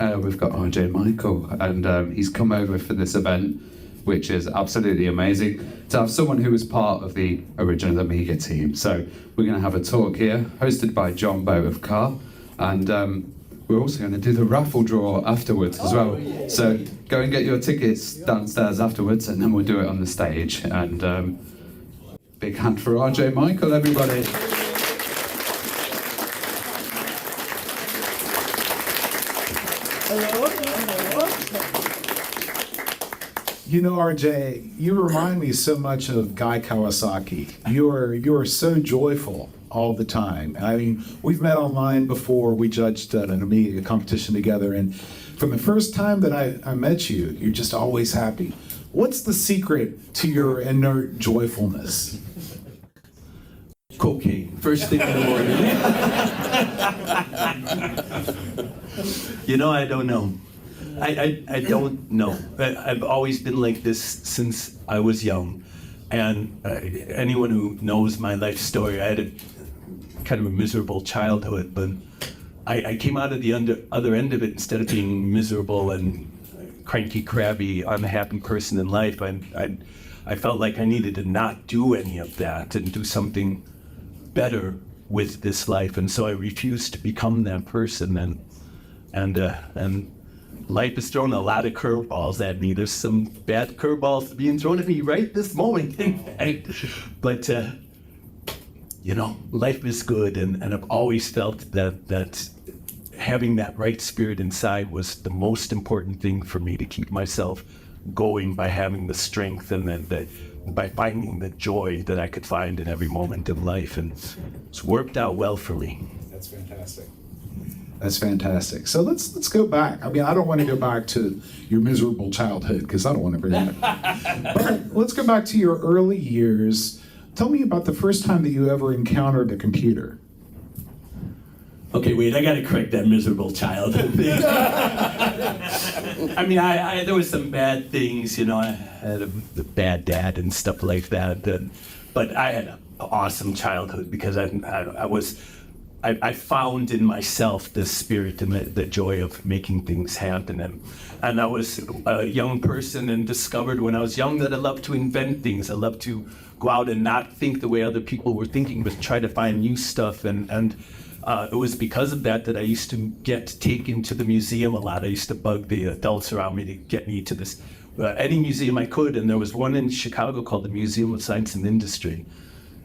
we've got RJ Mical, and he's come over for this event, which is absolutely amazing to have someone who was part of the original Amiga team. So we're going to have a talk here, hosted by John Boat of Car, and we're also going to do the raffle draw afterwards as well. Yeah. So go and get your tickets downstairs afterwards, and then we'll do it on the stage. And big hand for RJ Mical, everybody. You know, RJ, you remind me so much of Guy Kawasaki. You are so joyful all the time. I mean, we've met online before. We judged an Amiga competition together, and from the first time that I met you, you're just always happy. What's the secret to your inert joyfulness? Cocaine, first thing in the morning. You know, I don't know. I don't know. I've always been like this since I was young. And anyone who knows my life story, I had a kind of a miserable childhood, but I came out of the other end of it. Instead of being miserable and cranky, crabby, unhappy person in life, I felt like I needed to not do any of that and do something better with this life. And so I refused to become that person. And life has thrown a lot of curveballs at me. There's some bad curveballs being thrown at me right this moment, in fact. But, you know, life is good, and I've always felt that having that right spirit inside was the most important thing for me to keep myself going, by having the strength and by finding the joy that I could find in every moment of life. And it's worked out well for me. That's fantastic. That's fantastic. So let's go back. I mean, I don't want to go back to your miserable childhood, because I don't want to bring that. But let's go back to your early years. Tell me about the first time that you ever encountered a computer. Okay, wait, I gotta correct that miserable childhood thing. I mean, there was some bad things, you know. I had a bad dad and stuff like that. But I had an awesome childhood, because I found in myself the spirit and the joy of making things happen. And I was a young person and discovered when I was young that I loved to invent things. I loved to go out and not think the way other people were thinking, but try to find new stuff. And it was because of that I used to get taken to the museum a lot. I used to bug the adults around me to get me to this any museum I could. And there was one in Chicago called the Museum of Science and Industry.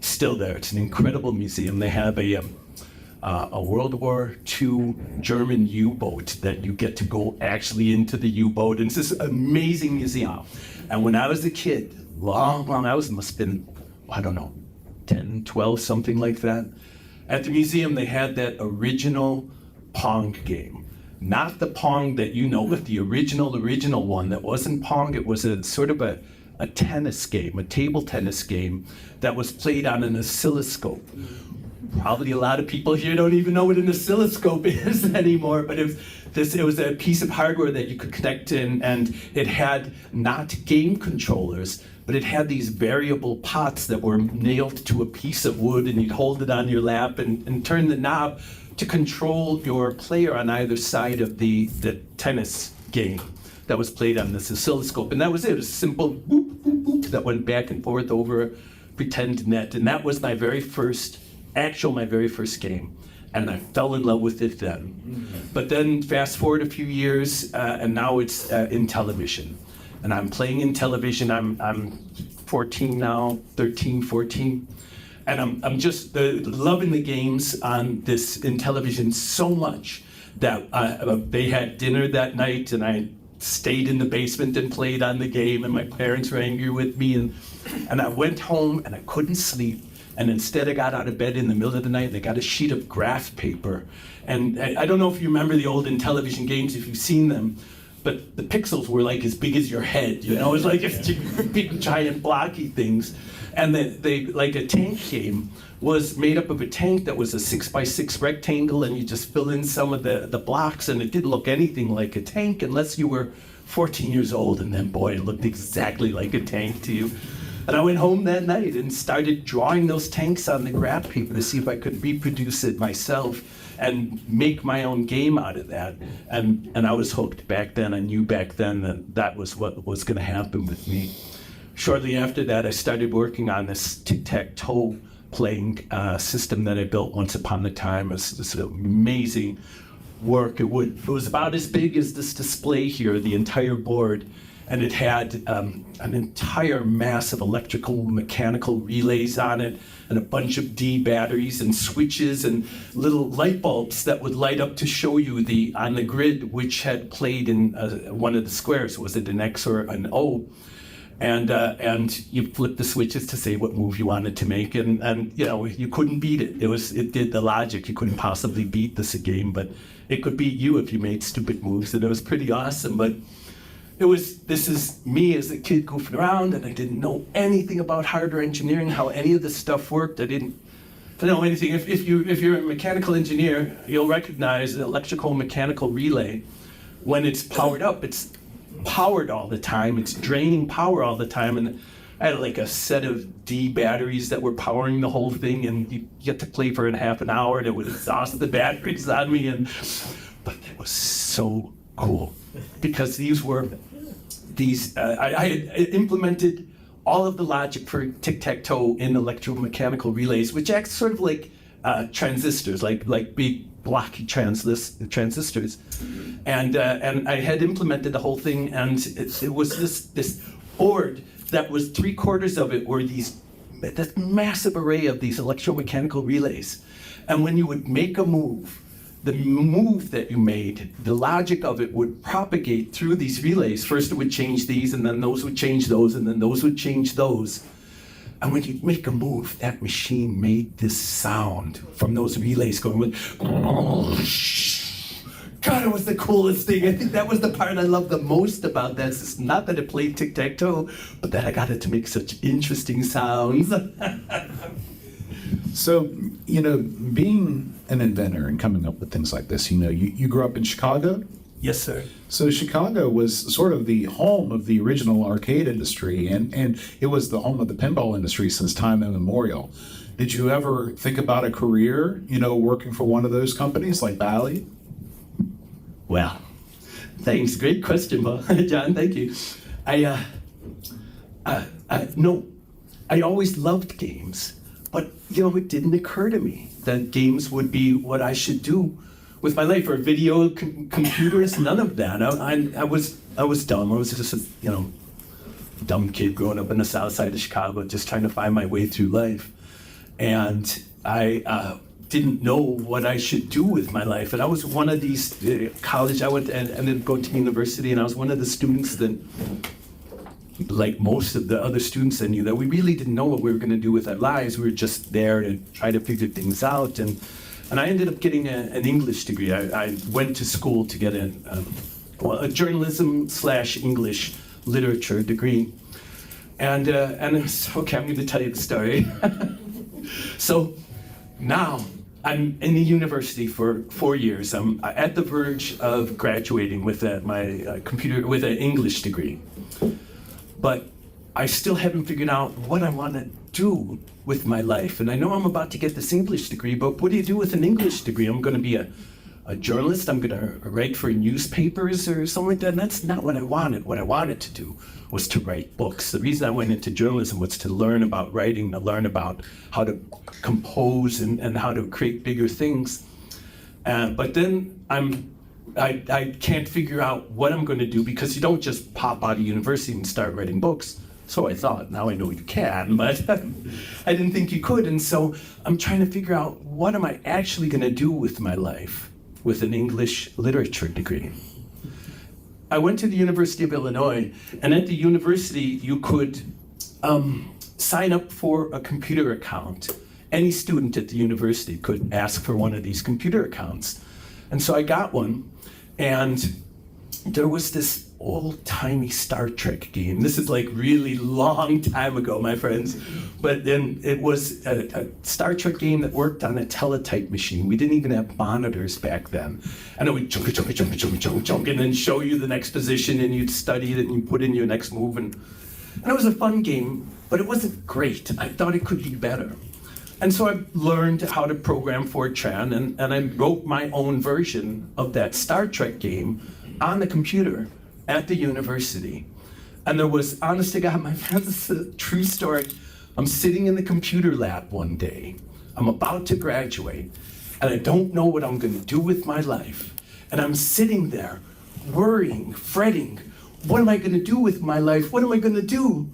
Still there. It's an incredible museum. They have a World War II German U-boat that you get to go actually into the U-boat. And it's this amazing museum. And when I was a kid, long, I must have been, I don't know, 10, 12, something like that. At the museum, they had that original Pong game. Not the Pong that you know, but the original one that wasn't Pong. It was a sort of a tennis game, a table tennis game that was played on an oscilloscope. Probably a lot of people here don't even know what an oscilloscope is anymore, but it was a piece of hardware that you could connect in, and it had not game controllers, but it had these variable pots that were nailed to a piece of wood, and you'd hold it on your lap and turn the knob to control your player on either side of the tennis game that was played on this oscilloscope. And that was it. It was a simple whoop, whoop, whoop that went back and forth over a pretend net. And that was my very first game. And I fell in love with it then. But then fast forward a few years, and now it's in television. And I'm playing in television. I'm 14 now, 13, 14. And I'm just loving the games on this in television so much that they had dinner that night, and I stayed in the basement and played on the game, and my parents were angry with me. And I went home and I couldn't sleep. And instead I got out of bed in the middle of the night and I got a sheet of graph paper. And I don't know if you remember the old Intellivision games, if you've seen them, but the pixels were like as big as your head, you know? It was like big, giant, blocky things. And they like a tank game was made up of a tank that was a 6x6 rectangle, and you just fill in some of the blocks, and it didn't look anything like a tank unless you were 14 years old, and then boy, it looked exactly like a tank to you. And I went home that night and started drawing those tanks on the graph paper to see if I could reproduce it myself. and make my own game out of that. And I was hooked back then. I knew back then that that was what was going to happen with me. Shortly after that, I started working on this tic-tac-toe playing system that I built once upon a time. It was this amazing work. It was about as big as this display here, the entire board, and it had an entire mass of electrical mechanical relays on it, and a bunch of D batteries and switches and little light bulbs that would light up to show you on the grid which had played in one of the squares. Was it an X or an O? And you flip the switches to say what move you wanted to make, and you know, you couldn't beat it. It did the logic. You couldn't possibly beat this game, but it could beat you if you made stupid moves, and it was pretty awesome. But this is me as a kid goofing around, and I didn't know anything about hardware engineering, how any of this stuff worked. I didn't know anything. If you're a mechanical engineer, you'll recognize an electrical mechanical relay. When it's powered up, it's powered all the time. It's draining power all the time, and I had like a set of D batteries that were powering the whole thing, and you get to play for half an hour, and it would exhaust the batteries on me. But it was so cool because I had implemented all of the logic for tic-tac-toe in electromechanical relays, which act sort of like transistors, like big blocky transistors, and I had implemented the whole thing, and it was this board that was 3/4 of it were this massive array of these electromechanical relays, and when you would make a move, the move that you made, the logic of it would propagate through these relays. First it would change these, and then those would change those, and then those would change those. And when you'd make a move, that machine made this sound from those relays going with, God, it was the coolest thing. I think that was the part I loved the most about this. It's not that it played tic-tac-toe, but that I got it to make such interesting sounds. So, you know, being an inventor and coming up with things like this, you know, you grew up in Chicago? Yes, sir. So Chicago was sort of the home of the original arcade industry, and it was the home of the pinball industry since time immemorial. Did you ever think about a career, you know, working for one of those companies like Bally? Well, thanks. Great question, John. Thank you. No, I always loved games, but you know, it didn't occur to me that games would be what I should do with my life, or video computers. None of that. I was dumb. I was just a dumb kid growing up in the south side of Chicago, just trying to find my way through life, and I didn't know what I should do with my life. And I was one of these college. I went and then go to university, and I was one of the students that, like most of the other students I knew, that we really didn't know what we were going to do with our lives. We were just there to try to figure things out. And I ended up getting an English degree. I went to school to get a journalism/English literature degree. And it's okay, I'm going to tell you the story. So now I'm in the university for 4 years. I'm at the verge of graduating with with an English degree. But I still haven't figured out what I want to do with my life. And I know I'm about to get this English degree, but what do you do with an English degree? I'm going to be a journalist. I'm going to write for newspapers or something like that. And that's not what I wanted. What I wanted to do was to write books. The reason I went into journalism was to learn about writing, to learn about how to compose and how to create bigger things. But then I can't figure out what I'm going to do, because you don't just pop out of university and start writing books. So I thought. Now I know you can, but I didn't think you could. And so I'm trying to figure out, what am I actually going to do with my life with an English literature degree? I went to the University of Illinois, and at the university you could sign up for a computer account. Any student at the university could ask for one of these computer accounts. And so I got one, and there was this old-timey Star Trek game. This is like really long time ago, my friends. But then it was a Star Trek game that worked on a teletype machine. We didn't even have monitors back then. And it would jump, and then show you the next position, and you'd study it, and you put in your next move. And it was a fun game, but it wasn't great. I thought it could be better. And so I learned how to program Fortran, and I wrote my own version of that Star Trek game on the computer at the university. And there was, honest to God, my friends, this is a true story. I'm sitting in the computer lab one day. I'm about to graduate, and I don't know what I'm going to do with my life. And I'm sitting there worrying, fretting. What am I going to do with my life? What am I going to do?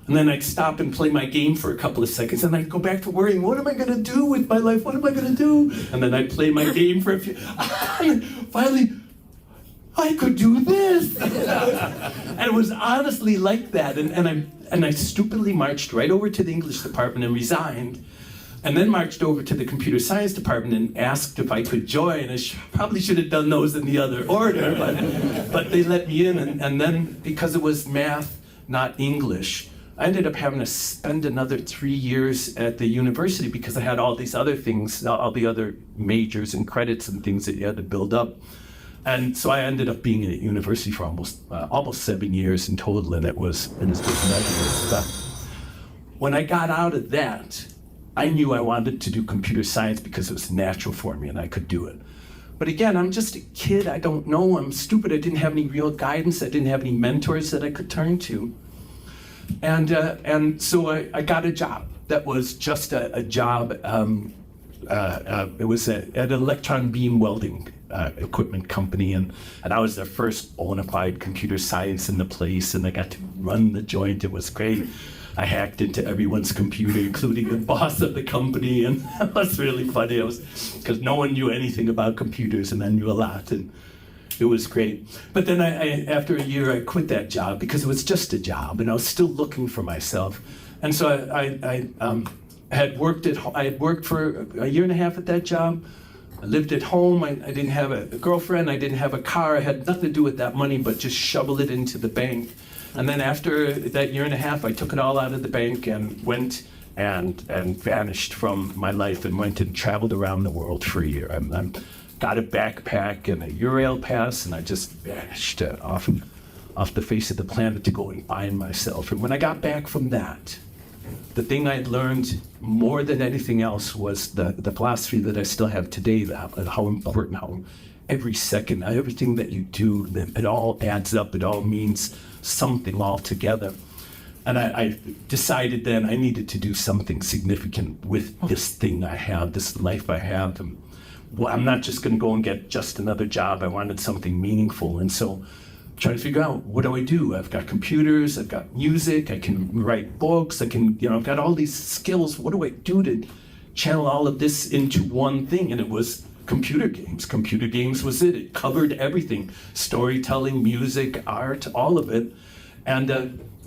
And then I'd stop and play my game for a couple of seconds, and I'd go back to worrying, what am I going to do with my life? What am I going to do? And then I'd play my game for a few... Finally, I could do this. And it was honestly like that. And I stupidly marched right over to the English department and resigned. And then marched over to the computer science department and asked if I could join. I probably should have done those in the other order, but they let me in. And then, because it was math, not English, I ended up having to spend another 3 years at the university because I had all these other things, all the other majors and credits and things that you had to build up. And so I ended up being at university for almost 7 years in total, and it was measureless. But when I got out of that, I knew I wanted to do computer science because it was natural for me and I could do it. But again, I'm just a kid. I don't know. I'm stupid. I didn't have any real guidance. I didn't have any mentors that I could turn to. And so I got a job that was just a job. It was at an electron beam welding equipment company, and I was their first bona fide computer science in the place, and I got to run the joint. It was great. I hacked into everyone's computer, including the boss of the company, and that was really funny. It was because no one knew anything about computers, and I knew a lot, and it was great. But then after a year, I quit that job because it was just a job, and I was still looking for myself. And so I had worked for a year and a half at that job. I lived at home. I didn't have a girlfriend. I didn't have a car. I had nothing to do with that money but just shovel it into the bank. And then after that year and a half, I took it all out of the bank and went and vanished from my life and went and traveled around the world for a year. I got a backpack and a Eurail pass, and I just vanished off the face of the planet to go and find myself. And when I got back from that, the thing I learned more than anything else was the philosophy that I still have today, how important, how every second, everything that you do, it all adds up, it all means something altogether. And I decided then I needed to do something significant with this thing I have, this life I have. And, well, I'm not just going to go and get just another job. I wanted something meaningful. And so trying to figure out, what do? I've got computers, I've got music, I can write books, I've got all these skills. What do I do to channel all of this into one thing? And it was computer games. Computer games was it. It covered everything. Storytelling, music, art, all of it. And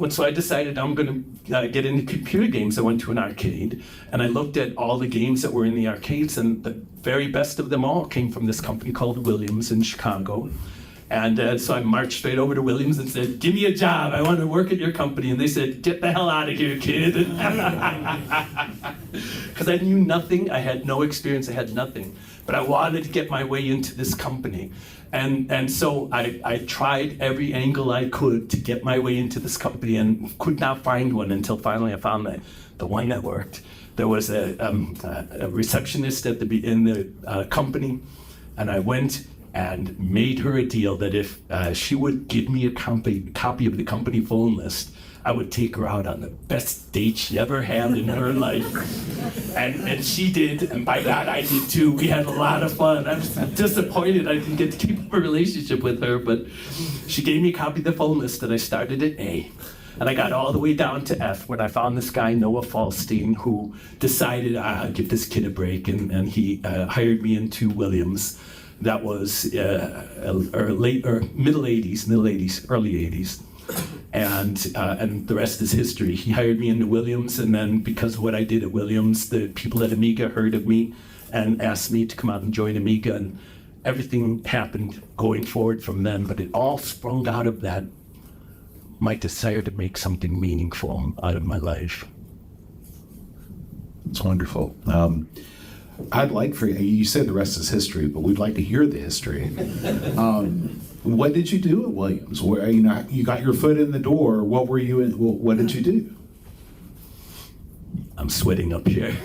so I decided I'm going to get into computer games. I went to an arcade, and I looked at all the games that were in the arcades, and the very best of them all came from this company called Williams in Chicago. And so I marched straight over to Williams and said, give me a job. I want to work at your company. And they said, get the hell out of here, kid. Because I knew nothing. I had no experience. I had nothing. But I wanted to get my way into this company. And so I tried every angle I could to get my way into this company and could not find one until finally I found the one that worked. There was a receptionist in the company, and I went and made her a deal that if she would give me a copy of the company phone list, I would take her out on the best date she ever had in her life. And she did, and by that I did too. We had a lot of fun. I was disappointed I didn't get to keep up a relationship with her, but she gave me a copy of the phone list, and I started at A. And I got all the way down to F when I found this guy, Noah Falstein, who decided I'd give this kid a break, and he hired me into Williams. That was middle 80s, early 80s. And the rest is history. He hired me into Williams, and then because of what I did at Williams, the people at Amiga heard of me and asked me to come out and join Amiga, and everything happened going forward from then. But it all sprung out of that, my desire to make something meaningful out of my life. It's wonderful. I'd like for you said the rest is history, but we'd like to hear the history. What did you do at Williams? Where you got your foot in the door? What were you in? What did you do? I'm sweating up here.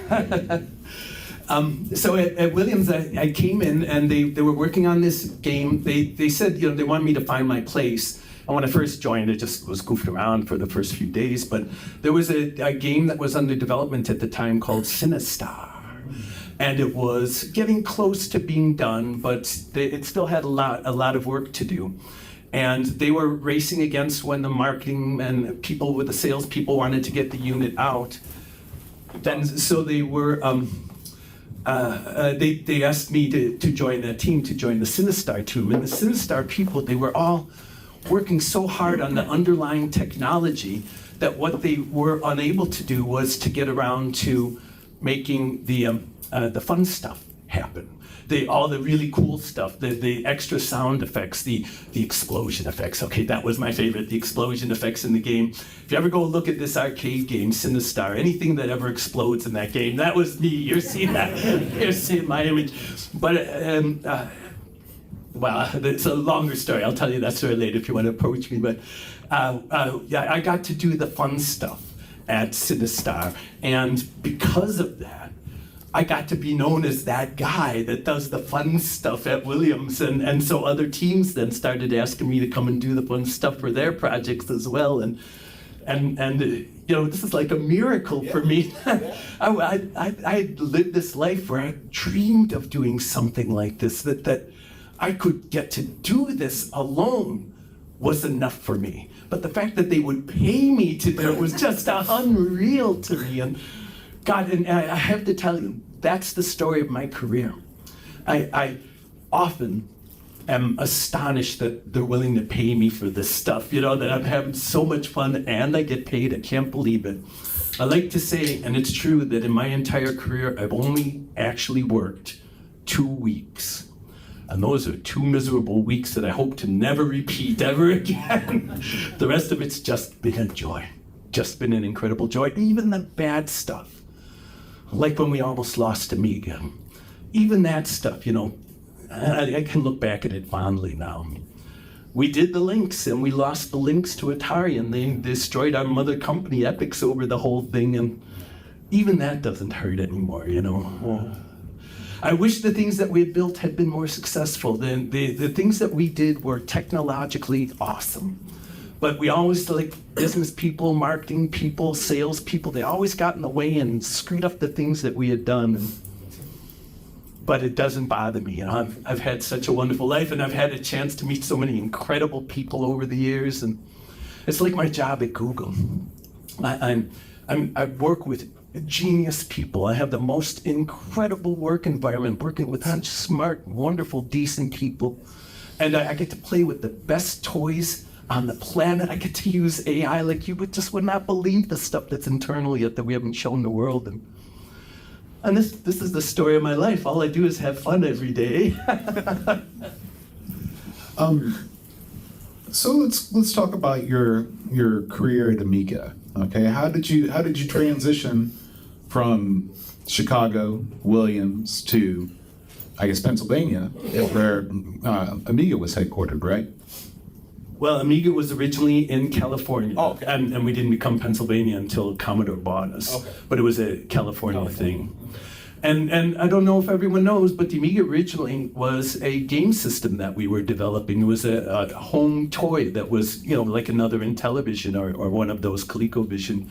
So at Williams, I came in and they were working on this game. They said, they wanted me to find my place. And when I first joined, I just was goofing around for the first few days. But there was a game that was under development at the time called Sinistar. And it was getting close to being done, but it still had a lot of work to do. And they were racing against when the marketing and people with the salespeople wanted to get the unit out. Then, so they were, they asked me to join that team, to join the Sinistar team. And the Sinistar people, they were all working so hard on the underlying technology that what they were unable to do was to get around to making the fun stuff happen. All the really cool stuff, the extra sound effects, the explosion effects. Okay, that was my favorite, the explosion effects in the game. If you ever go look at this arcade game, Sinistar, anything that ever explodes in that game, that was me. You're seeing that. You're seeing my image. But, well, it's a longer story. I'll tell you that story later if you want to approach me. But yeah, I got to do the fun stuff at Sinistar. And because of that, I got to be known as that guy that does the fun stuff at Williams. And so other teams then started asking me to come and do the fun stuff for their projects as well. And this is like a miracle for me. I lived this life where I dreamed of doing something like this, that I could get to do this alone was enough for me. But the fact that they would pay me to do it was just unreal to me. And God, and I have to tell you, that's the story of my career. I often am astonished that they're willing to pay me for this stuff, that I'm having so much fun and I get paid. I can't believe it. I like to say, and it's true, that in my entire career, I've only actually worked 2 weeks. And those are 2 miserable weeks that I hope to never repeat ever again. The rest of it's just been a joy. Just been an incredible joy. Even the bad stuff. Like when we almost lost Amiga. Even that stuff, I can look back at it fondly now. We did the Lynx and we lost the Lynx to Atari and they destroyed our mother company, Epix, over the whole thing. And even that doesn't hurt anymore, I wish the things that we had built had been more successful. The things that we did were technologically awesome. But we always, business people, marketing people, sales people, they always got in the way and screwed up the things that we had done. But it doesn't bother me. I've had such a wonderful life, and I've had a chance to meet so many incredible people over the years. And it's like my job at Google. I work with genius people. I have the most incredible work environment, working with such smart, wonderful, decent people. And I get to play with the best toys on the planet. I get to use AI like you would not believe the stuff that's internal yet that we haven't shown the world. And this is the story of my life. All I do is have fun every day. So let's talk about your career at Amiga. Okay, how did you transition from Chicago, Williams to, I guess, Pennsylvania, where Amiga was headquartered, right? Well, Amiga was originally in California, okay. and we didn't become Pennsylvania until Commodore bought us. Okay. But it was a California thing. And I don't know if everyone knows, but the Amiga originally was a game system that we were developing. It was a home toy that was, like another Intellivision or one of those ColecoVision.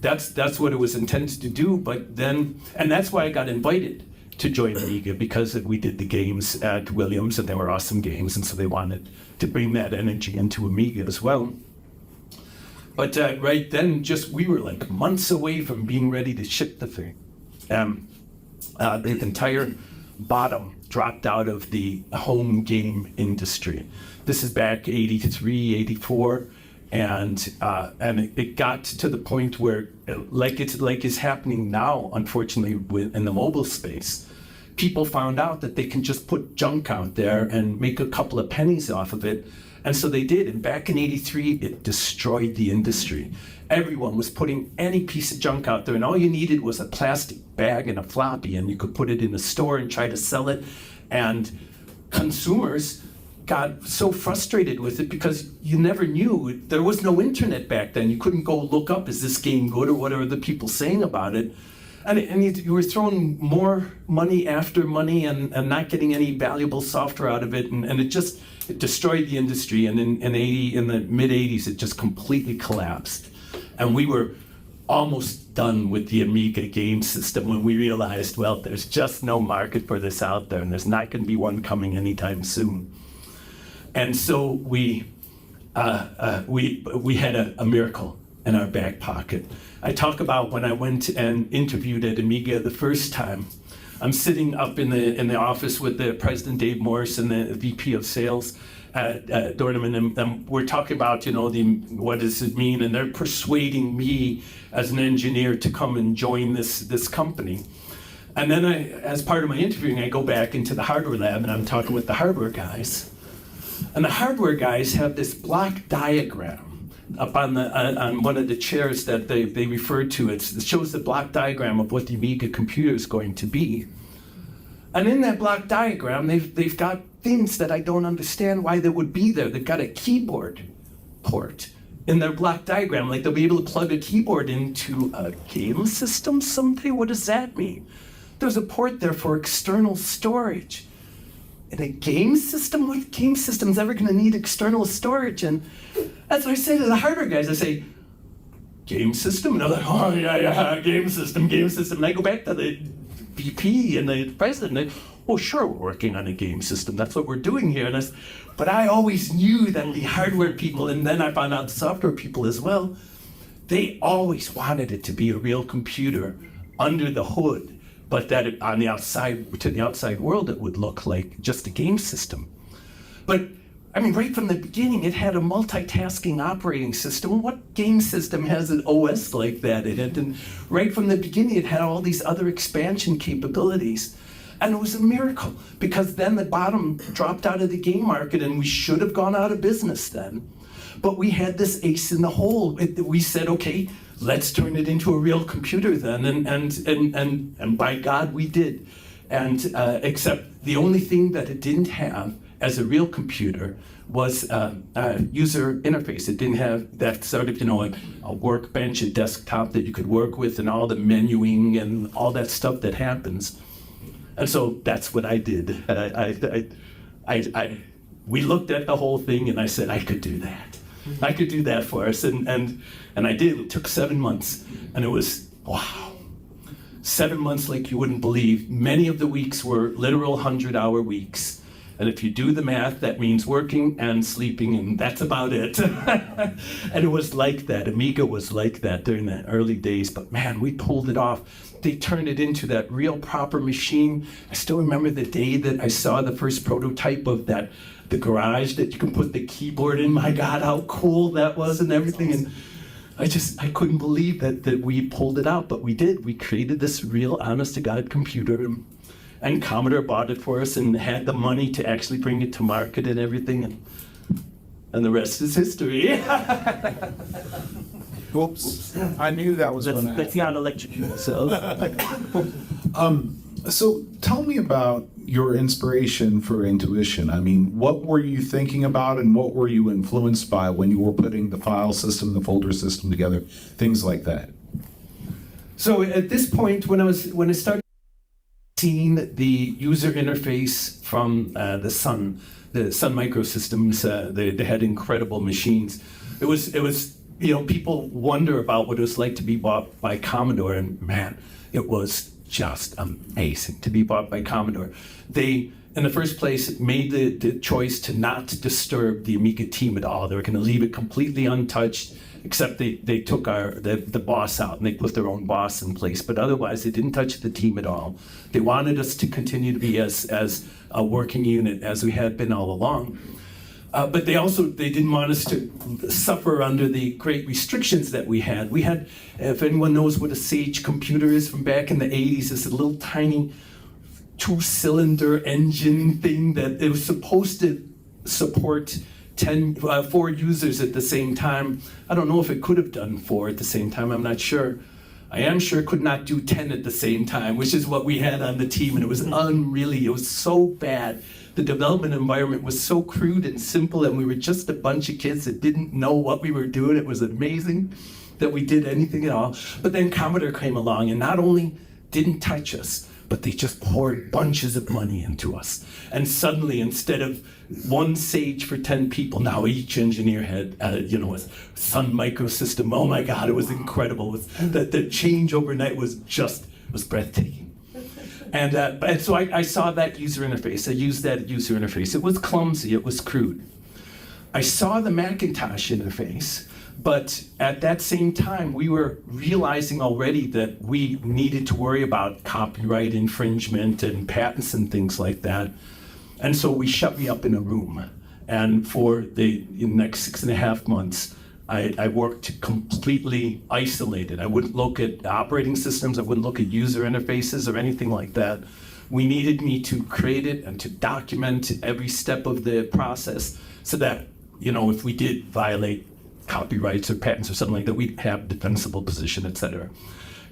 That's what it was intended to do. But then, and that's why I got invited to join Amiga, because we did the games at Williams and they were awesome games, and so they wanted to bring that energy into Amiga as well. But right then, we were like months away from being ready to ship the thing. The entire bottom dropped out of the home game industry. This is back 83, 84, and it got to the point where, like it's happening now, unfortunately, in the mobile space, people found out that they can just put junk out there and make a couple of pennies off of it. And so they did. And back in 83, it destroyed the industry. Everyone was putting any piece of junk out there, and all you needed was a plastic bag and a floppy, and you could put it in a store and try to sell it. And consumers got so frustrated with it because you never knew. There was no internet back then. You couldn't go look up, is this game good or what are the people saying about it? And you were throwing more money after money and not getting any valuable software out of it. And it destroyed the industry. And in the mid-'80s, it just completely collapsed. And we were almost done with the Amiga game system when we realized, well, there's just no market for this out there, and there's not going to be one coming anytime soon. And so we had a miracle in our back pocket. I talk about when I went and interviewed at Amiga the first time. I'm sitting up in the office with the President Dave Morris and the VP of Sales at Dorniman, and we're talking about, what does it mean? And they're persuading me as an engineer to come and join this company. And then as part of my interviewing, I go back into the hardware lab and I'm talking with the hardware guys. And the hardware guys have this block diagram up on one of the chairs that they refer to. It shows the block diagram of what the Amiga computer is going to be. And in that block diagram, they've got things that I don't understand why they would be there. They've got a keyboard port in their block diagram. Like they'll be able to plug a keyboard into a game system someday? What does that mean? There's a port there for external storage. In a game system? What game system's ever going to need external storage? And that's what I say to the hardware guys. I say, game system? And they're like, oh, yeah, game system. And I go back to the VP and the president. And they, oh, sure, we're working on a game system. That's what we're doing here. But I always knew that the hardware people, and then I found out the software people as well, they always wanted it to be a real computer under the hood. But that on the outside, to the outside world, it would look like just a game system. But I mean, right from the beginning, it had a multitasking operating system. What game system has an OS like that in it? And right from the beginning, it had all these other expansion capabilities. And it was a miracle, because then the bottom dropped out of the game market and we should have gone out of business then. But we had this ace in the hole. We said, okay, let's turn it into a real computer then, and by God we did. And except the only thing that it didn't have as a real computer was a user interface. It didn't have that sort of, a workbench, a desktop that you could work with, and all the menuing and all that stuff that happens. And so that's what I did. We looked at the whole thing, and I said I could do that. I could do that for us, and I did. It took 7 months, and it was, wow. 7 months like you wouldn't believe. Many of the weeks were literal 100-hour weeks. And if you do the math, that means working and sleeping, and that's about it. And it was like that. Amiga was like that during the early days, but man, we pulled it off. They turned it into that real proper machine. I still remember the day that I saw the first prototype of that, the garage that you can put the keyboard in. My God, how cool that was and everything. And I couldn't believe that we pulled it out, but we did. We created this real honest-to-God computer, and Commodore bought it for us and had the money to actually bring it to market and everything. And the rest is history. Oops. I knew that was going to happen. That's not electric. So tell me about your inspiration for Intuition. I mean, what were you thinking about and what were you influenced by when you were putting the file system, the folder system together, things like that? So at this point, when I started seeing the user interface from the Sun Microsystems, they had incredible machines. It was people wonder about what it was like to be bought by Commodore, and man, it was just amazing to be bought by Commodore. They, in the first place, made the choice to not disturb the Amiga team at all. They were going to leave it completely untouched, except they took the boss out and they put their own boss in place. But otherwise, they didn't touch the team at all. They wanted us to continue to be as a working unit as we had been all along. But they didn't want us to suffer under the great restrictions that we had. We had, if anyone knows what a Sage computer is from back in the 80s, it's a little tiny 2-cylinder engine thing that it was supposed to support 4 users at the same time. I don't know if it could have done 4 at the same time, I'm not sure. I am sure could not do 10 at the same time, which is what we had on the team, and it was it was so bad. The development environment was so crude and simple, and we were just a bunch of kids that didn't know what we were doing. It was amazing that we did anything at all. But then Commodore came along and not only didn't touch us, but they just poured bunches of money into us. And suddenly, instead of one Sage for 10 people, now each engineer had, a Sun Microsystem. Oh my God, it was incredible. The change overnight was breathtaking. And so I saw that user interface. I used that user interface. It was clumsy, it was crude. I saw the Macintosh interface, but at that same time, we were realizing already that we needed to worry about copyright infringement and patents and things like that. And so we shut me up in a room. And for the next 6.5 months, I worked completely isolated. I wouldn't look at operating systems. I wouldn't look at user interfaces or anything like that. We needed me to create it and to document every step of the process so that, if we did violate copyrights or patents or something like that, we'd have a defensible position, et cetera.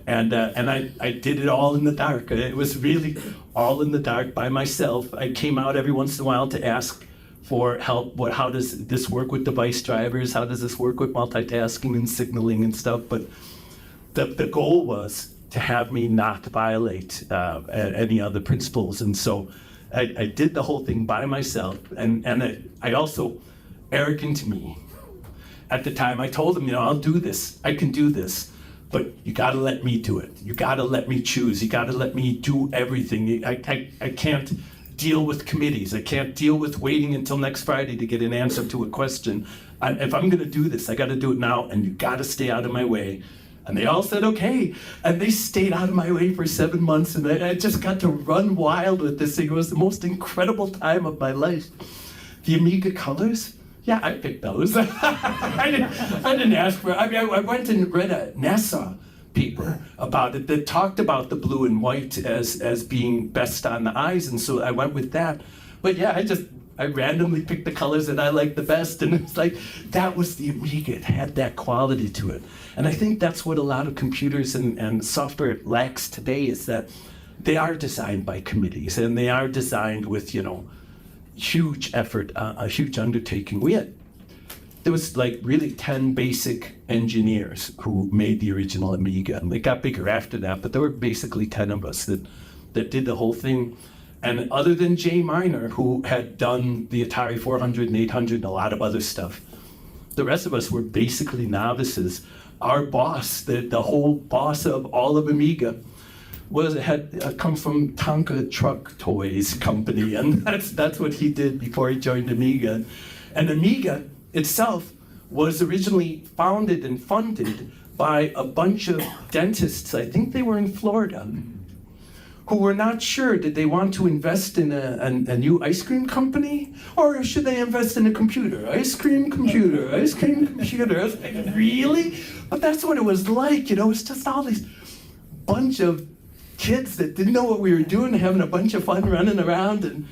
And I did it all in the dark. It was really all in the dark by myself. I came out every once in a while to ask for help. How does this work with device drivers? How does this work with multitasking and signaling and stuff? But the goal was to have me not violate any other principles. And so I did the whole thing by myself. And I also, arrogant me, at the time, I told him, I'll do this. I can do this. But you got to let me do it. You got to let me choose. You got to let me do everything. I can't deal with committees. I can't deal with waiting until next Friday to get an answer to a question. If I'm going to do this, I got to do it now, and you got to stay out of my way. And they all said, okay. And they stayed out of my way for 7 months, and I just got to run wild with this thing. It was the most incredible time of my life. The Amiga colors, yeah, I picked those. I didn't ask for it. I went and read a NASA paper about it that talked about the blue and white as being best on the eyes, and so I went with that. But yeah, I randomly picked the colors that I liked the best, and it's like, that was the Amiga. It had that quality to it. And I think that's what a lot of computers and software lacks today, is that they are designed by committees, and they are designed with, huge effort, a huge undertaking. There was like really 10 basic engineers who made the original Amiga, and it got bigger after that, but there were basically 10 of us that did the whole thing. And other than Jay Miner, who had done the Atari 400 and 800 and a lot of other stuff, the rest of us were basically novices. Our boss, the whole boss of all of Amiga, had come from Tonka Truck Toys Company, and that's what he did before he joined Amiga. And Amiga itself was originally founded and funded by a bunch of dentists, I think they were in Florida, who were not sure, did they want to invest in a new ice cream company, or should they invest in a computer? Ice cream computer. I was like, really? But that's what it was like, it was just all these bunch of kids that didn't know what we were doing, having a bunch of fun running around, and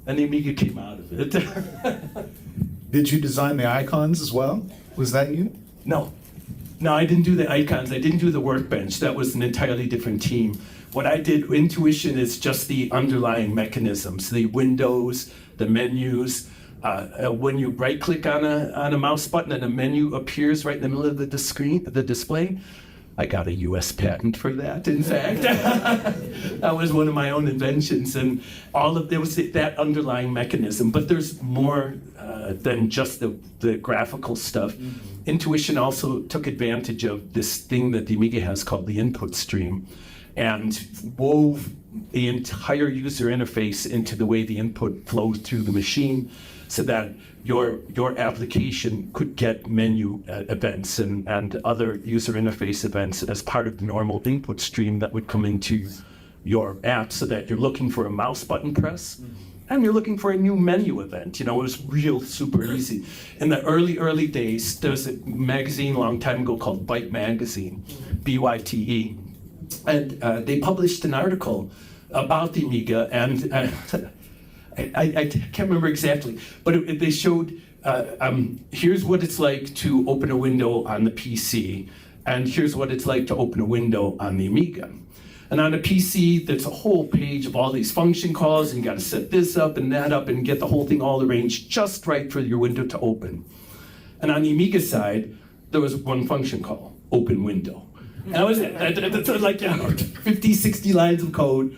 the Amiga came out of it. Did you design the icons as well? Was that you? No, I didn't do the icons. I didn't do the workbench. That was an entirely different team. What I did, Intuition, is just the underlying mechanisms, the windows, the menus. When you right-click on a mouse button and a menu appears right in the middle of the display, I got a US patent for that, in fact. That was one of my own inventions, and there was that underlying mechanism, but there's more than just the graphical stuff. Mm-hmm. Intuition also took advantage of this thing that the Amiga has called the input stream, and wove the entire user interface into the way the input flows through the machine, so that your application could get menu events and other user interface events as part of the normal input stream that would come into your app, so that you're looking for a mouse button press, and you're looking for a new menu event. It was real super easy. In the early days, there was a magazine a long time ago called Byte Magazine, BYTE, and they published an article about the Amiga, and I can't remember exactly, but they showed, here's what it's like to open a window on the PC, And here's what it's like to open a window on the Amiga. And on a PC, there's a whole page of all these function calls, and you got to set this up and that up and get the whole thing all arranged just right for your window to open. And on the Amiga side, there was one function call, open window. And that was it. That's like 50, 60 lines of code,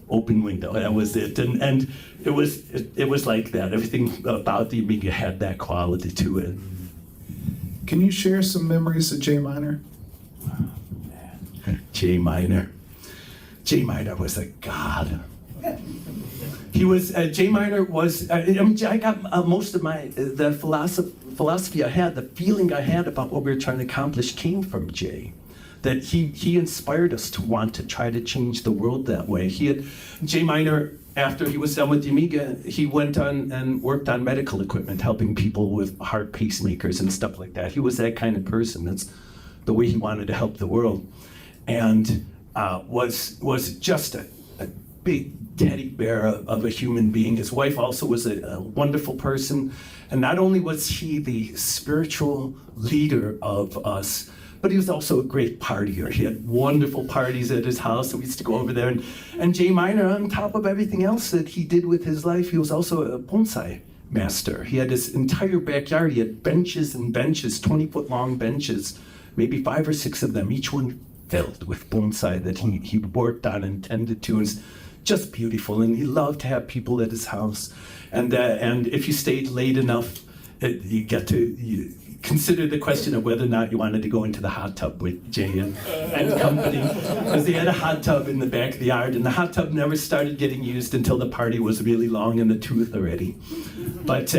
open window. That was it. And it was like that. Everything about the Amiga had that quality to it. Can you share some memories of J Minor? J Minor. J Minor was a god. He was, J Minor was, I got most of the philosophy I had, the feeling I had about what we were trying to accomplish came from Jay. That he inspired us to want to try to change the world that way. J Minor, after he was done with the Amiga, he went on and worked on medical equipment, helping people with heart pacemakers and stuff like that. He was that kind of person. That's the way he wanted to help the world. And was just a big teddy bear of a human being. His wife also was a wonderful person. And not only was he the spiritual leader of us, but he was also a great partier. He had wonderful parties at his house, and we used to go over there. And J Minor, on top of everything else that he did with his life, he was also a bonsai master. He had his entire backyard. He had benches and benches, 20-foot long benches, maybe 5 or 6 of them, each one filled with bonsai that he worked on and tended to. And it's just beautiful. And he loved to have people at his house. And if you stayed late enough, you get to consider the question of whether or not you wanted to go into the hot tub with Jay and company, because they had a hot tub in the back of the yard, and the hot tub never started getting used until the party was really long in the tooth already. But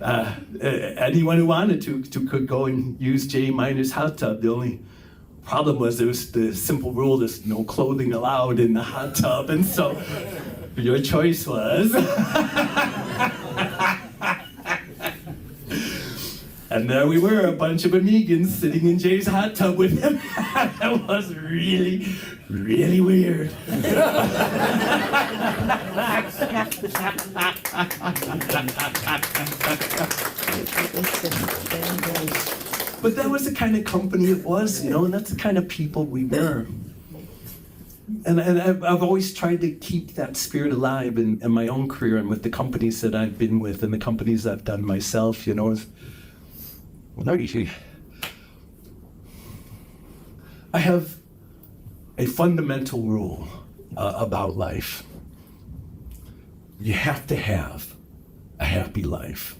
anyone who wanted to could go and use J Minor's hot tub. The only problem was there was the simple rule: there's no clothing allowed in the hot tub, and so your choice was. And there we were, a bunch of Amigans sitting in Jay's hot tub with him. That was really, really weird. But that was the kind of company it was, and that's the kind of people we were. And I've always tried to keep that spirit alive in my own career and with the companies that I've been with and the companies I've done myself, I have a fundamental rule about life. You have to have a happy life.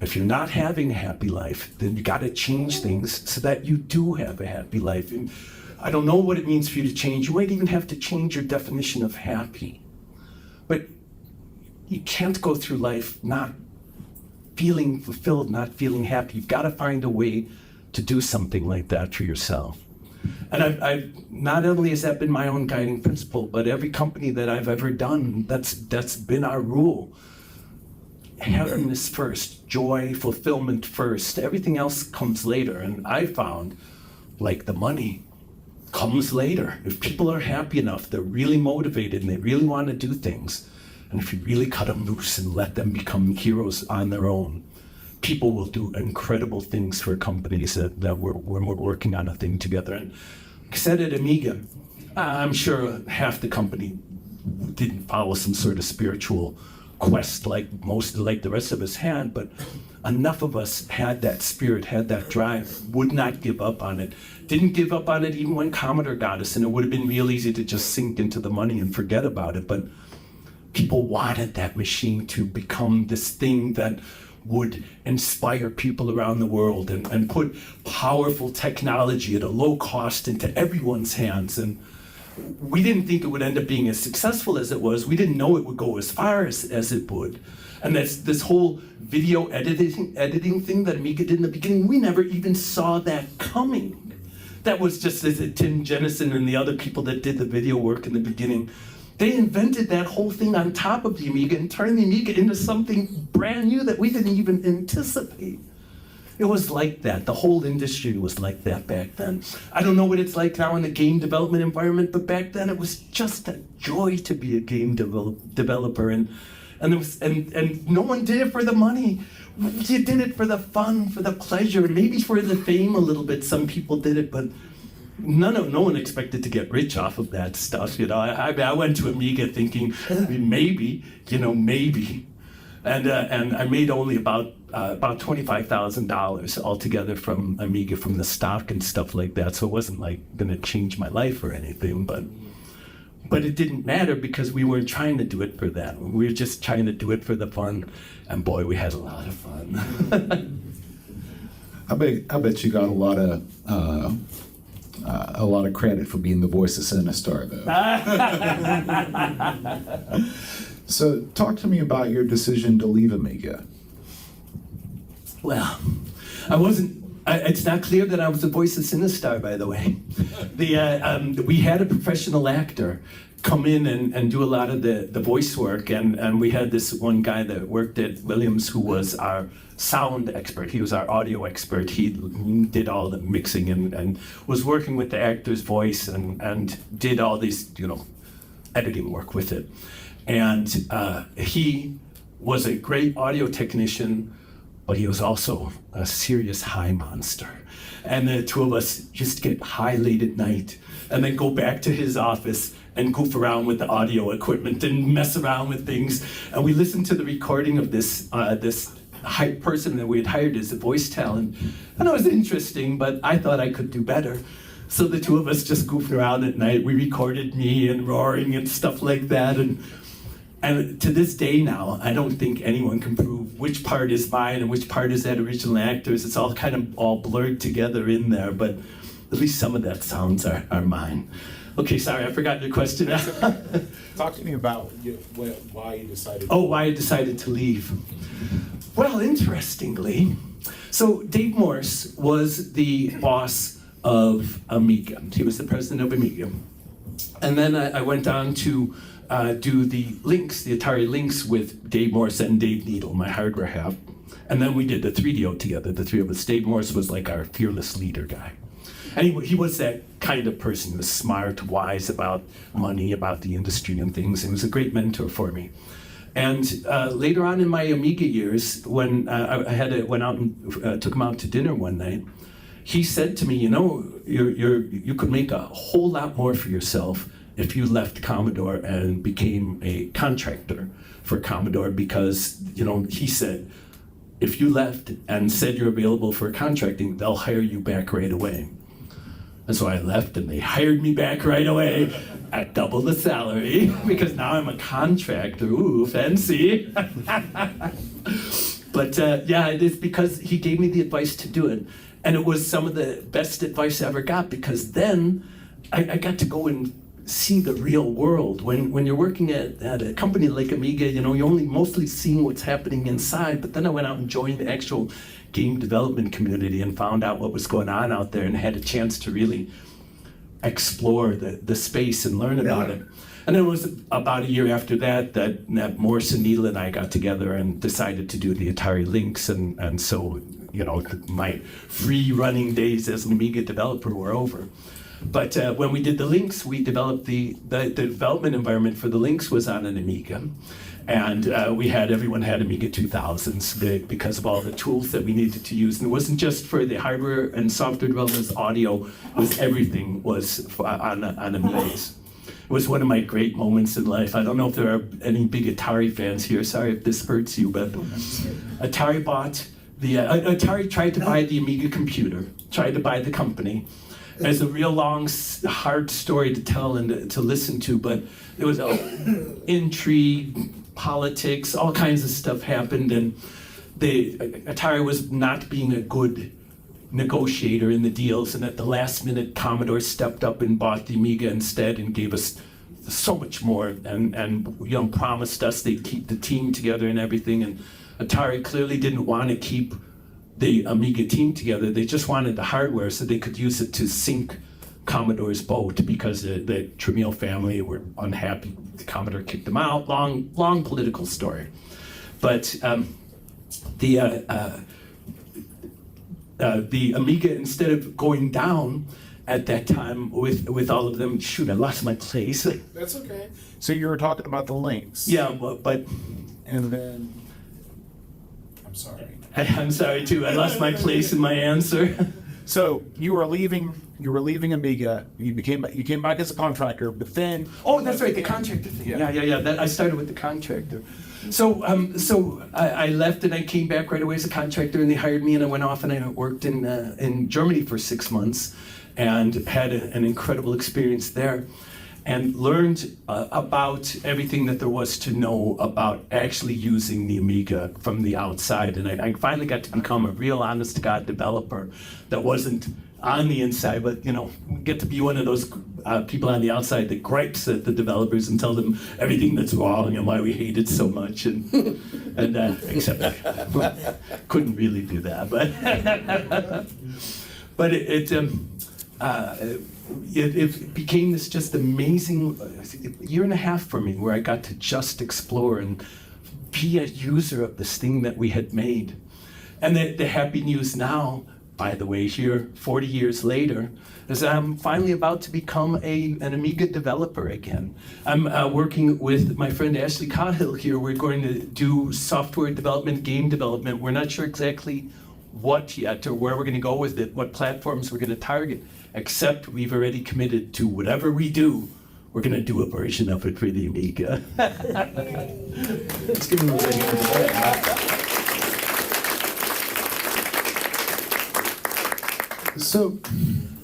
If you're not having a happy life, then you got to change things so that you do have a happy life. And I don't know what it means for you to change. You might even have to change your definition of happy. But you can't go through life not feeling fulfilled, not feeling happy. You've got to find a way to do something like that for yourself. And I've not only has that been my own guiding principle, but every company that I've ever done, that's been our rule. Happiness first, joy, fulfillment first. Everything else comes later. And I found, like the money, comes later. If people are happy enough, they're really motivated, and they really want to do things, and if you really cut them loose and let them become heroes on their own, people will do incredible things for companies that we're working on a thing together. And like I said at Amiga, I'm sure half the company didn't follow some sort of spiritual quest like the rest of us had, but enough of us had that spirit, had that drive, would not give up on it. Didn't give up on it even when Commodore got us, and it would have been real easy to just sink into the money and forget about it. But people wanted that machine to become this thing that would inspire people around the world and put powerful technology at a low cost into everyone's hands. And we didn't think it would end up being as successful as it was. We didn't know it would go as far as it would. And that's this whole video editing thing that Amiga did in the beginning, we never even saw that coming. That was just Tim Jennison and the other people that did the video work in the beginning. They invented that whole thing on top of the Amiga and turned the Amiga into something brand new that we didn't even anticipate. It was like that. The whole industry was like that back then. I don't know what it's like now in the game development environment, but back then it was just a joy to be a game developer. And no one did it for the money. you did it for the fun, for the pleasure, maybe for the fame a little bit. Some people did it, but no one expected to get rich off of that stuff. You know, I went to Amiga thinking maybe, and I made only about $25,000 altogether from Amiga, from the stock and stuff like that. So it wasn't like going to change my life or anything, but it didn't matter because we weren't trying to do it for that. We were just trying to do it for the fun, and boy, we had a lot of fun. I bet you got a lot of credit for being the voice of Sinistar, though. So, talk to me about your decision to leave Amiga. Well, I wasn't. It's not clear that I was the voice of Sinistar, by the way. We had a professional actor come in and do a lot of the voice work, and we had this one guy that worked at Williams who was our sound expert. He was our audio expert. He did all the mixing and was working with the actor's voice and did all this, editing work with it. And he was a great audio technician, but he was also a serious high monster. And the two of us just get high late at night and then go back to his office and goof around with the audio equipment and mess around with things. And we listened to the recording of this person that we had hired as a voice talent. And it was interesting, but I thought I could do better. So the two of us just goofed around at night. We recorded me and roaring and stuff like that. And to this day now, I don't think anyone can prove which part is mine and which part is that original actor's. It's all kind of all blurred together in there, but at least some of that sounds are mine. Okay, sorry, I forgot your question. Talk to me about why you decided. Why I decided to leave. Well, interestingly, so Dave Morse was the boss of Amiga. He was the president of Amiga. And then I went on to do the Lynx, the Atari Lynx with Dave Morse and Dave Needle, my hardware half. And then we did the 3DO together, the three of us. Dave Morse was like our fearless leader guy. And he was that kind of person. He was smart, wise about money, about the industry and things. He was a great mentor for me. And later on in my Amiga years, when I went out and took him out to dinner one night, he said to me, you could make a whole lot more for yourself if you left Commodore and became a contractor for Commodore, because, he said, if you left and said you're available for contracting, they'll hire you back right away. And so I left and they hired me back right away at double the salary because now I'm a contractor. Ooh, fancy. But it's because he gave me the advice to do it. And it was some of the best advice I ever got, because then I got to go and see the real world. When you're working at a company like Amiga, you're only mostly seeing what's happening inside. But then I went out and joined the actual game development community and found out what was going on out there and had a chance to really explore the space and learn about it. And it was about a year after that Morse and Needle and I got together and decided to do the Atari Lynx, and so my free running days as an Amiga developer were over. But when we did the Lynx, we developed the development environment for the Lynx was on an Amiga. And everyone had Amiga 2000s because of all the tools that we needed to use. And it wasn't just for the hardware and software development, audio, everything was on Amigas. It was one of my great moments in life. I don't know if there are any big Atari fans here. Sorry if this hurts you, but Atari tried to buy the Amiga computer, tried to buy the company. It's a real long, hard story to tell and to listen to, but there was intrigue, politics, all kinds of stuff happened, and Atari was not being a good negotiator in the deals, and at the last minute, Commodore stepped up and bought the Amiga instead and gave us so much more, and promised us they'd keep the team together and everything, and Atari clearly didn't want to keep the Amiga team together. They just wanted the hardware so they could use it to sink Commodore's boat, because the Tramiel family were unhappy. The Commodore kicked them out. Long political story. But the Amiga, instead of going down at that time with all of them, shoot, I lost my place. That's okay. So you were talking about the Lynx. Yeah, but and then I'm sorry. I'm sorry too. I lost my place in my answer. So you were leaving Amiga. You came back as a contractor, but then Oh, that's right, the contractor thing. Yeah. I started with the contractor. So I left and I came back right away as a contractor, and they hired me, and I went off and I worked in Germany for 6 months, and had an incredible experience there, and learned about everything that there was to know about actually using the Amiga from the outside. And I finally got to become a real honest-to-God developer that wasn't on the inside, but get to be one of those people on the outside that gripes at the developers and tell them everything that's wrong and why we hate it so much. And except I couldn't really do that, but it became this just amazing year and a half for me, where I got to just explore and be a user of this thing that we had made. And the happy news now, by the way, here 40 years later, is that I'm finally about to become an Amiga developer again. I'm working with my friend Ashley Cahill here. We're going to do software development, game development. We're not sure exactly what yet, or where we're going to go with it, what platforms we're going to target, except we've already committed to whatever we do, we're going to do a version of it for the Amiga. let's give him a rating for that. So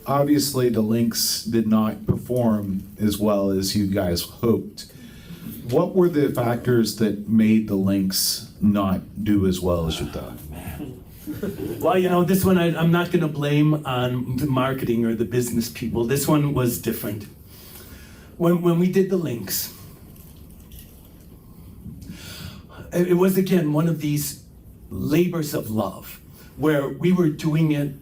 obviously the Lynx did not perform as well as you guys hoped. What were the factors that made the Lynx not do as well as you thought? Well, this one I'm not going to blame on the marketing or the business people. This one was different. When we did the Lynx, it was again one of these labors of love, where we were doing it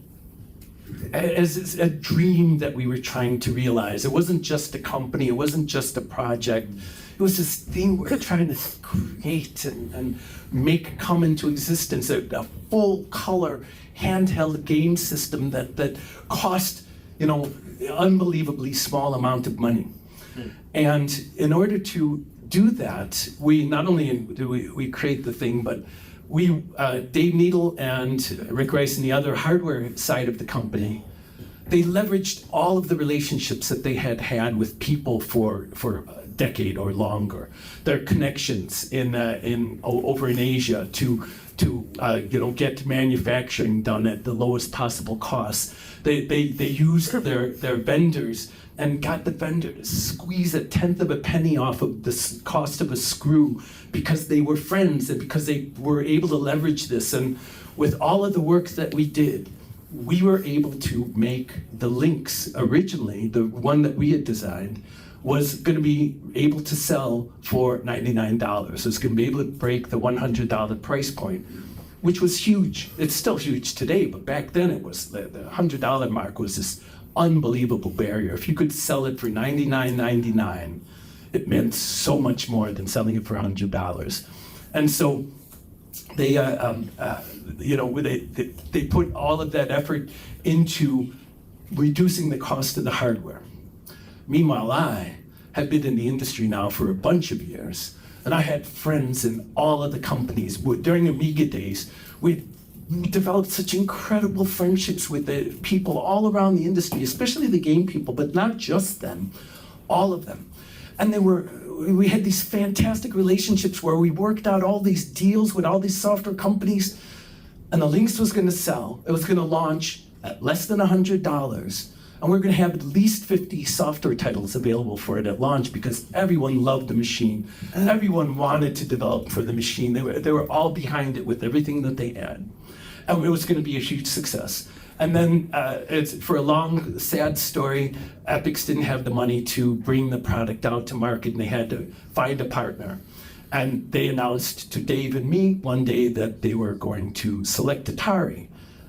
as a dream that we were trying to realize. It wasn't just a company, it wasn't just a project. It was this thing we were trying to create and make come into existence, a full color handheld game system that cost, unbelievably small amount of money. And in order to do that, we not only do we create the thing, but we, Dave Needle and Rick Rice and the other hardware side of the company, they leveraged all of the relationships that they had with people for a decade or longer. Their connections over in Asia to get manufacturing done at the lowest possible cost. They used their vendors and got the vendor to squeeze a tenth of a penny off of the cost of a screw, because they were friends and because they were able to leverage this. And with all of the work that we did, we were able to make the Lynx originally, the one that we had designed, was going to be able to sell for $99. It was going to be able to break the $100 price point, which was huge. It's still huge today, but back then it was the $100 mark was this unbelievable barrier. If you could sell it for $99.99, it meant so much more than selling it for $100. And so they, they put all of that effort into reducing the cost of the hardware. Meanwhile, I had been in the industry now for a bunch of years, and I had friends in all of the companies. During Amiga days, we developed such incredible friendships with the people all around the industry, especially the game people, but not just them, all of them. And we had these fantastic relationships where we worked out all these deals with all these software companies, and the Lynx was going to sell. It was going to launch at less than $100, and we were going to have at least 50 software titles available for it at launch, because everyone loved the machine. Everyone wanted to develop for the machine. They were all behind it with everything that they had. And it was going to be a huge success. And then, for a long, sad story, Epix didn't have the money to bring the product out to market, and they had to find a partner. And they announced to Dave and me one day that they were going to select Atari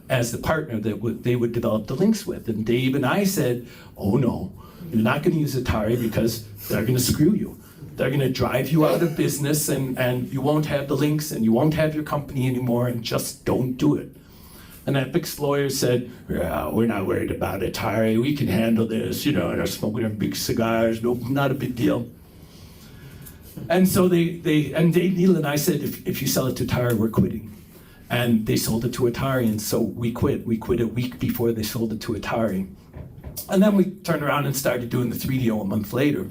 as the partner that they would develop the Lynx with. And Dave and I said, oh no, you're not going to use Atari because they're going to screw you. They're going to drive you out of business, and you won't have the Lynx, and you won't have your company anymore, and just don't do it. And Epic's lawyer said, yeah, we're not worried about Atari. We can handle this, and they're smoking their big cigars. No, not a big deal. And so and Dave Needle and I said, if you sell it to Atari, we're quitting. And they sold it to Atari, and so we quit. We quit a week before they sold it to Atari. And then we turned around and started doing the 3DO a month later.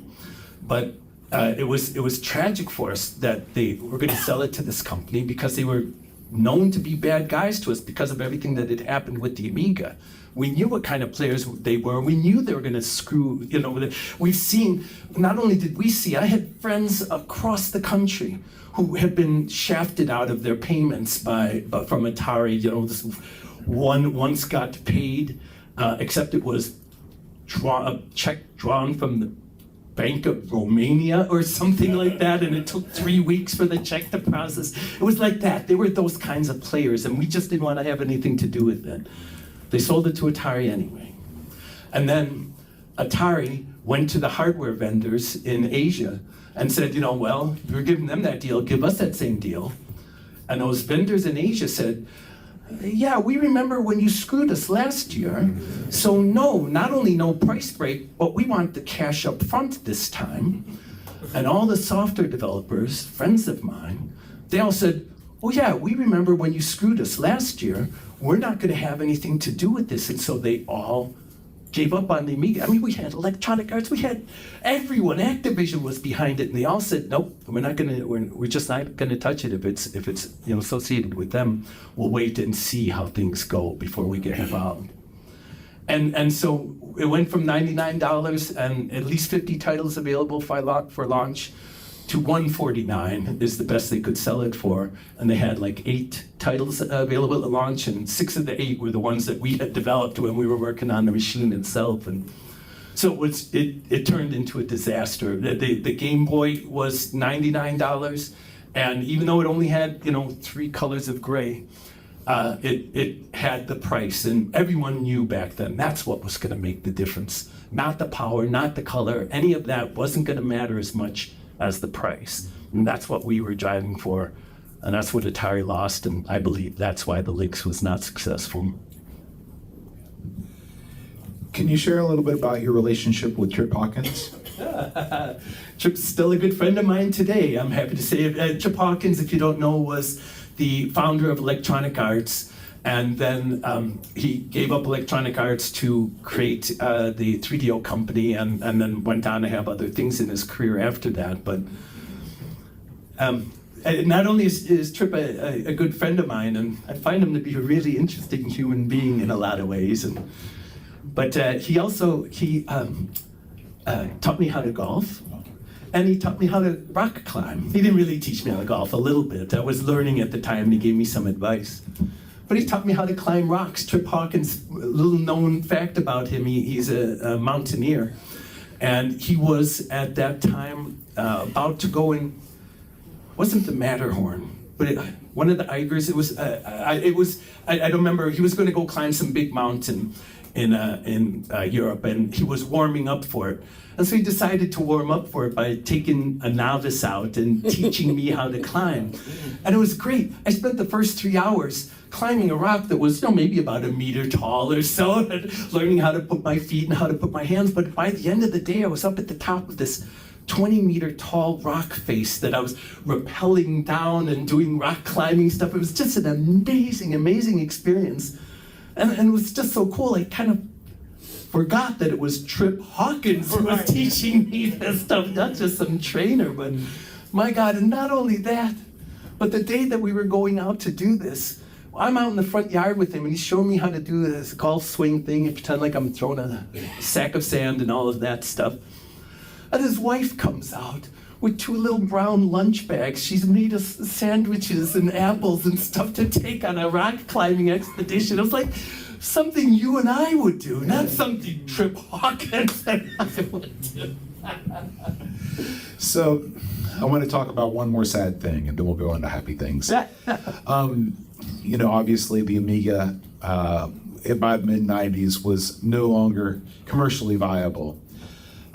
But it was tragic for us that they were going to sell it to this company because they were known to be bad guys to us because of everything that had happened with the Amiga. We knew what kind of players they were. We knew they were going to screw, we've seen, not only did we see, I had friends across the country who had been shafted out of their payments from Atari. This one once got paid, except it was a check drawn from the Bank of Romania or something like that, and it took 3 weeks for the check to process. It was like that. They were those kinds of players, and we just didn't want to have anything to do with it. They sold it to Atari anyway. And then Atari went to the hardware vendors in Asia and said, well, you're giving them that deal, give us that same deal. And those vendors in Asia said, yeah, we remember when you screwed us last year. So no, not only no price break, but we want the cash up front this time. And all the software developers, friends of mine, they all said, oh yeah, we remember when you screwed us last year. We're not going to have anything to do with this. And so they all gave up on the Amiga. I mean, we had Electronic Arts, we had everyone. Activision was behind it, and they all said, nope, we're just not going to touch it if it's associated with them. We'll wait and see how things go before we get involved. And so it went from $99 and at least 50 titles available for launch to $149 is the best they could sell it for. And they had like 8 titles available at launch, and 6 of the 8 were the ones that we had developed when we were working on the machine itself. And so it turned into a disaster. The Game Boy was $99, and even though it only had 3 colors of gray, it had the price, and everyone knew back then that's what was going to make the difference. Not the power, not the color, any of that wasn't going to matter as much as the price. And that's what we were driving for, and that's what Atari lost, and I believe that's why the Lynx was not successful. Can you share a little bit about your relationship with Trip Hawkins? Trip's still a good friend of mine today, I'm happy to say. Trip Hawkins, if you don't know, was the founder of Electronic Arts, and then he gave up Electronic Arts to create the 3DO company, and then went on to have other things in his career after that. But not only is Trip a good friend of mine, and I find him to be a really interesting human being in a lot of ways, but he also taught me how to golf. And he taught me how to rock climb. He didn't really teach me how to golf, a little bit. I was learning at the time, and he gave me some advice. But he taught me how to climb rocks. Trip Hawkins, a little known fact about him, he's a mountaineer. And he was, at that time, about to go in, wasn't the Matterhorn, but one of the Eigers, I don't remember, he was going to go climb some big mountain in Europe, and he was warming up for it. And so he decided to warm up for it by taking a novice out and teaching me how to climb. And it was great. I spent the first 3 hours climbing a rock that was maybe about 1 meter tall or so, and learning how to put my feet and how to put my hands. But by the end of the day, I was up at the top of this 20-meter tall rock face that I was rappelling down and doing rock climbing stuff. It was just an amazing, amazing experience. And it was just so cool. I kind of forgot that it was Trip Hawkins who was teaching me this stuff, not just some trainer, but my God. And not only that, but the day that we were going out to do this, I'm out in the front yard with him, and he's showing me how to do this golf swing thing and pretend like I'm throwing a sack of sand and all of that stuff. And his wife comes out with 2 little brown lunch bags. She's made us sandwiches and apples and stuff to take on a rock climbing expedition. It was like something you and I would do, not something Trip Hawkins and I would do. So I want to talk about one more sad thing, and then we'll go on to happy things. Obviously the Amiga by the mid-90s was no longer commercially viable.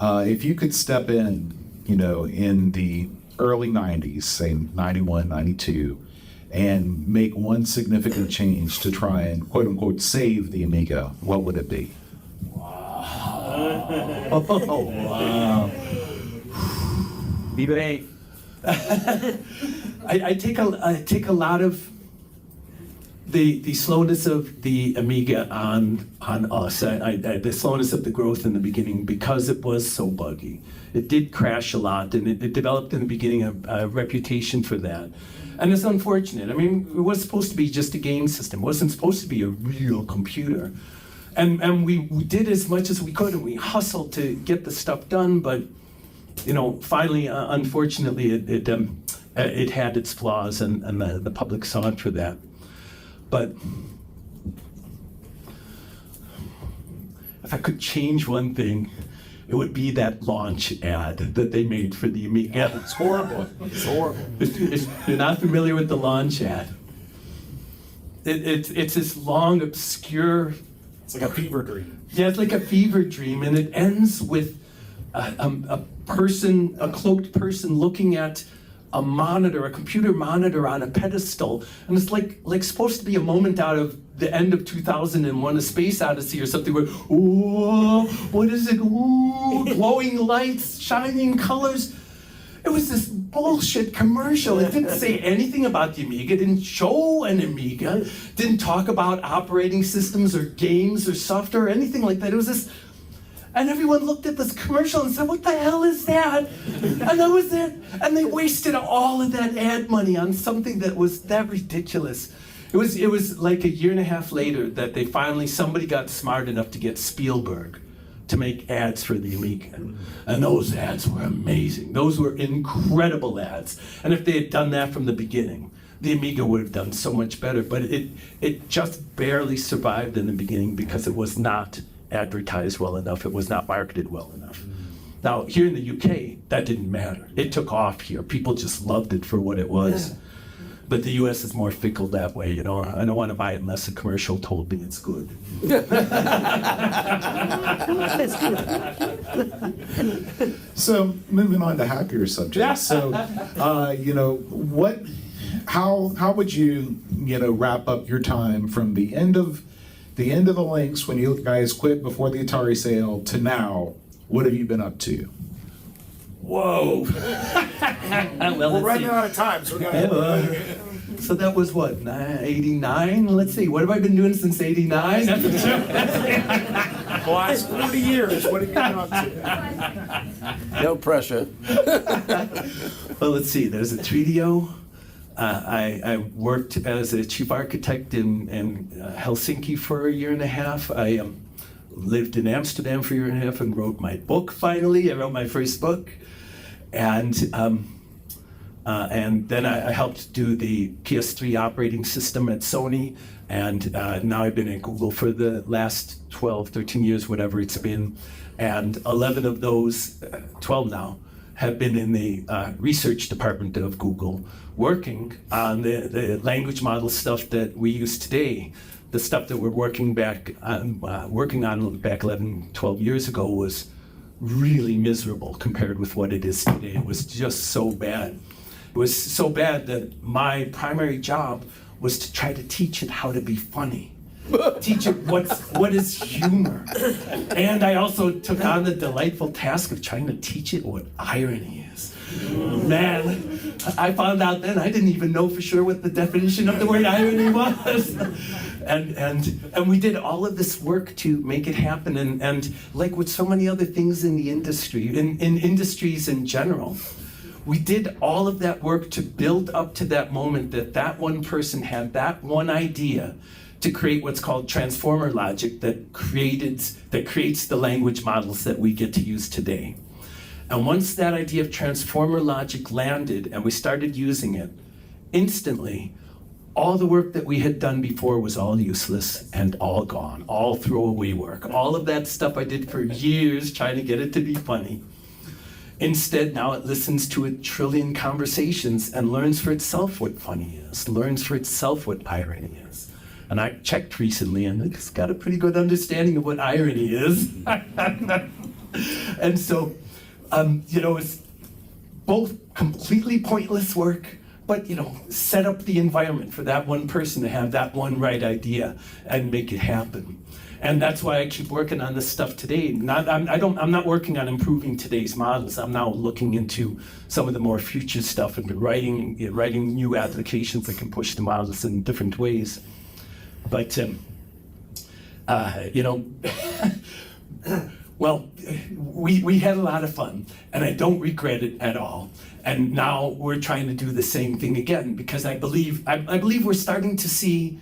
If you could step in, in the early 90s, say 91, 92, and make one significant change to try and quote-unquote save the Amiga, what would it be? Wow. Wow. I take a lot of the slowness of the Amiga on us, the slowness of the growth in the beginning, because it was so buggy. It did crash a lot, and it developed in the beginning a reputation for that. And it's unfortunate. I mean, it was supposed to be just a game system. It wasn't supposed to be a real computer. And we did as much as we could, and we hustled to get the stuff done, but finally, unfortunately, it had its flaws, and the public saw it for that. But if I could change one thing, it would be that launch ad that they made for the Amiga. It's horrible. It's horrible. If you're not familiar with the launch ad, it's this long, obscure... It's like a fever dream. Yeah, it's like a fever dream, and it ends with a cloaked person looking at a monitor, a computer monitor on a pedestal, and it's like supposed to be a moment out of the end of 2001: A Space Odyssey or something where, oh, what is it? Ooh, glowing lights, shining colors. It was this bullshit commercial. It didn't say anything about the Amiga, didn't show an Amiga, didn't talk about operating systems or games or software or anything like that. It was this. And everyone looked at this commercial and said, what the hell is that? And that was it. And they wasted all of that ad money on something that was that ridiculous. It was like a year and a half later that somebody got smart enough to get Spielberg to make ads for the Amiga. And those ads were amazing. Those were incredible ads. And if they had done that from the beginning, the Amiga would have done so much better. But it just barely survived in the beginning because it was not advertised well enough. It was not marketed well enough. Now, here in the UK, that didn't matter. It took off here. People just loved it for what it was. But the US is more fickle that way, I don't want to buy it unless a commercial told me it's good. So, moving on to happier subjects. So, how would you, wrap up your time from the end of the links when you guys quit before the Atari sale to now? What have you been up to? Whoa. We're running out of time, so we gotta... So that was what, 89? Let's see, what have I been doing since 89? The last 40 years, what have you been up to? No pressure. Well, let's see, there's a 3DO. I worked as a chief architect in Helsinki for a year and a half. I lived in Amsterdam for a year and a half and wrote my book finally. I wrote my first book. And then I helped do the PS3 operating system at Sony. And now I've been at Google for the last 12, 13 years, whatever it's been. And 11 of those, 12 now, have been in the research department of Google, working on the language model stuff that we use today. The stuff that we're working on back 11, 12 years ago was really miserable compared with what it is today. It was just so bad. It was so bad that my primary job was to try to teach it how to be funny. Teach it what is humor. And I also took on the delightful task of trying to teach it what irony is. Man, I found out then I didn't even know for sure what the definition of the word irony was. And we did all of this work to make it happen. And like with so many other things in the industry, in industries in general, we did all of that work to build up to that moment that one person had that one idea to create what's called transformer logic that creates the language models that we get to use today. And once that idea of transformer logic landed and we started using it, instantly, all the work that we had done before was all useless and all gone, all throwaway work. All of that stuff I did for years trying to get it to be funny. Instead, now it listens to 1 trillion conversations and learns for itself what funny is, learns for itself what irony is. And I checked recently and it's got a pretty good understanding of what irony is. And so, it's both completely pointless work, but, set up the environment for that one person to have that one right idea and make it happen. And that's why I keep working on this stuff today. I'm not working on improving today's models. I'm now looking into some of the more future stuff and writing new applications that can push the models in different ways. But, you know, well, we had a lot of fun, and I don't regret it at all. And now we're trying to do the same thing again, because I believe we're starting to see,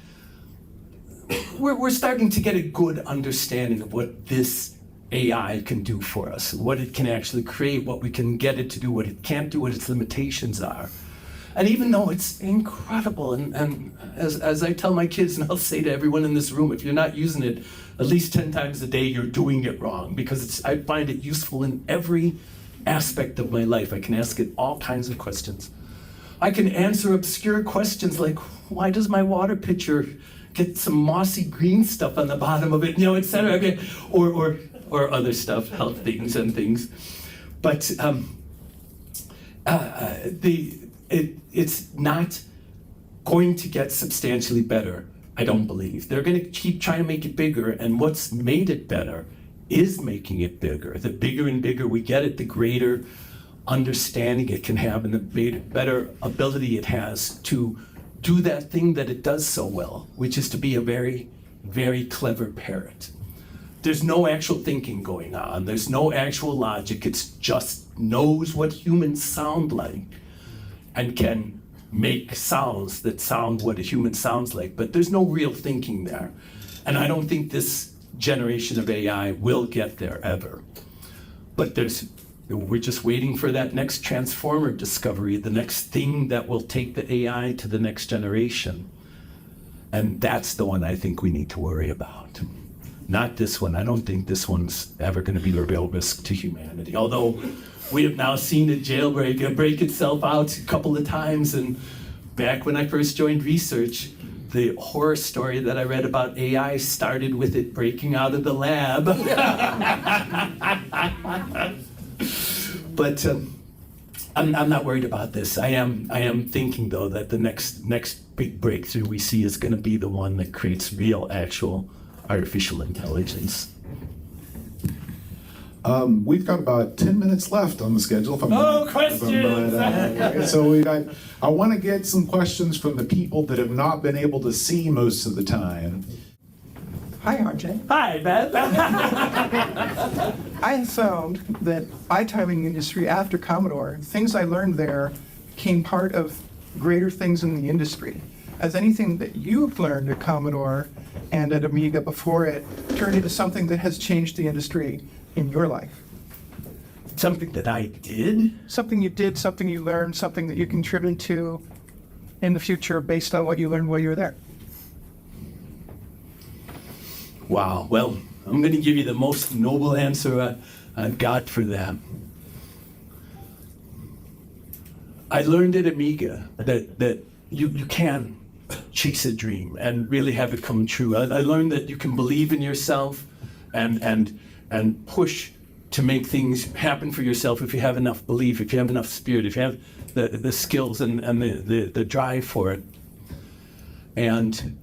we're starting to get a good understanding of what this AI can do for us, what it can actually create, what we can get it to do, what it can't do, what its limitations are. And even though it's incredible, and as I tell my kids, and I'll say to everyone in this room, if you're not using it at least 10 times a day, you're doing it wrong, because I find it useful in every aspect of my life. I can ask it all kinds of questions. I can answer obscure questions like, why does my water pitcher get some mossy green stuff on the bottom of it, you know, et cetera, okay, or other stuff, health things and things. But it's not going to get substantially better, I don't believe. They're going to keep trying to make it bigger, and what's made it better is making it bigger. The bigger and bigger we get it, the greater understanding it can have, and the better ability it has to do that thing that it does so well, which is to be a very, very clever parrot. There's no actual thinking going on. There's no actual logic. It just knows what humans sound like and can make sounds that sound what a human sounds like, but there's no real thinking there. And I don't think this generation of AI will get there ever. But we're just waiting for that next transformer discovery, the next thing that will take the AI to the next generation. And that's the one I think we need to worry about. Not this one. I don't think this one's ever going to be a real risk to humanity. Although we have now seen it break itself out a couple of times. And back when I first joined research, the horror story that I read about AI started with it breaking out of the lab. But I'm not worried about this. I am thinking, though, that the next big breakthrough we see is going to be the one that creates real, actual artificial intelligence. We've got about 10 minutes left on the schedule. Questions! So I want to get some questions from the people that have not been able to see most of the time. Hi, RJ. Hi, Beth. I have found that iTiming industry after Commodore, things I learned there became part of greater things in the industry. Has anything that you've learned at Commodore and at Amiga before it turned into something that has changed the industry in your life? Something that I did? Something you did, something you learned, something that you contribute to in the future based on what you learned while you were there. Wow. Well, I'm going to give you the most noble answer I've got for that. I learned at Amiga that you can chase a dream and really have it come true. I learned that you can believe in yourself and push to make things happen for yourself if you have enough belief, if you have enough spirit, if you have the skills and the drive for it. And